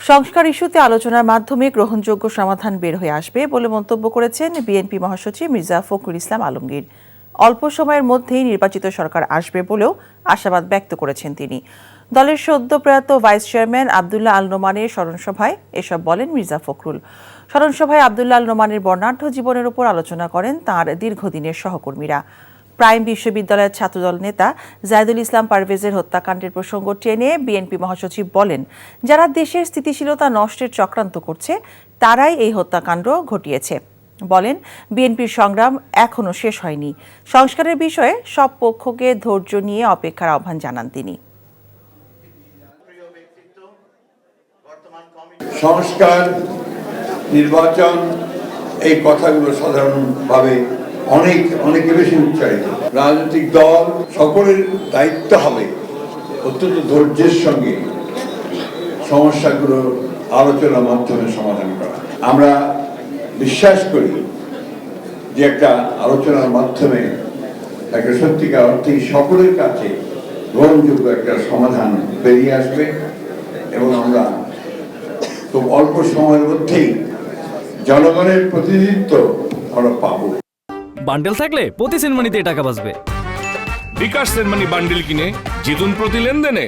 সংস্কার ইস্যুতে আলোচনার মাধ্যমে গ্রহণযোগ্য সমাধান বের হয়ে আসবে বলে মন্তব্য করেছেন বিএনপি মহাসচিব মির্জা ফখরুল ইসলাম আলমগীর। অল্প সময়ের মধ্যেই নির্বাচিত সরকার আসবে বলেও আশাবাদ ব্যক্ত করেছেন তিনি। দলের সদ্য প্রয়াত ভাইস চেয়ারম্যান আব্দুল্লাহ আল নোমানের স্মরণসভায় এসব বলেন মির্জা ফখরুল। স্মরণসভায় আব্দুল্লাহ আল নোমানের বর্ণাঢ্য জীবনের উপর আলোচনা করেন তাঁর দীর্ঘদিনের সহকর্মীরা। প্রাইম বিশ্ববিদ্যালয়ের ছাত্রদল নেতা জায়েদুল ইসলাম পারভেজের হত্যাকাণ্ডের প্রসঙ্গ টেনে বিএনপি মহাসচিব বলেন, যারা দেশের স্থিতিশীলতা নষ্টের চক্রান্ত করছে তারাই এই হত্যাকাণ্ড ঘটিয়েছে। বলেন, বিএনপির সংগ্রাম এখনো শেষ হয়নি। সংস্কারের বিষয়ে সব পক্ষকে ধৈর্য নিয়ে অপেক্ষার আহ্বান জানান তিনি। সংস্কার, নির্বাচন, এই কথাগুলো সাধারণভাবে অনেক বেশি উচ্চারিত। রাজনৈতিক দল সকলের দায়িত্ব হবে অত্যন্ত ধৈর্যের সঙ্গে সমস্যাগুলো আলোচনার মাধ্যমে সমাধান করা। আমরা বিশ্বাস করি যে একটা আলোচনার মাধ্যমে একটা সত্যিকার অর্থেই সকলের কাছে গ্রহণযোগ্য একটা সমাধান বেরিয়ে আসবে এবং আমরা খুব অল্প সময়ের মধ্যেই জনগণের প্রতিনিধিত্ব আমরা পাবো। বান্ডেল থাকলে প্রতি সেনমানিতে টাকা বাঁচবে। বিকাশ সেনমানি বান্ডেল কিনে জিতুন প্রতি লেনদেনে।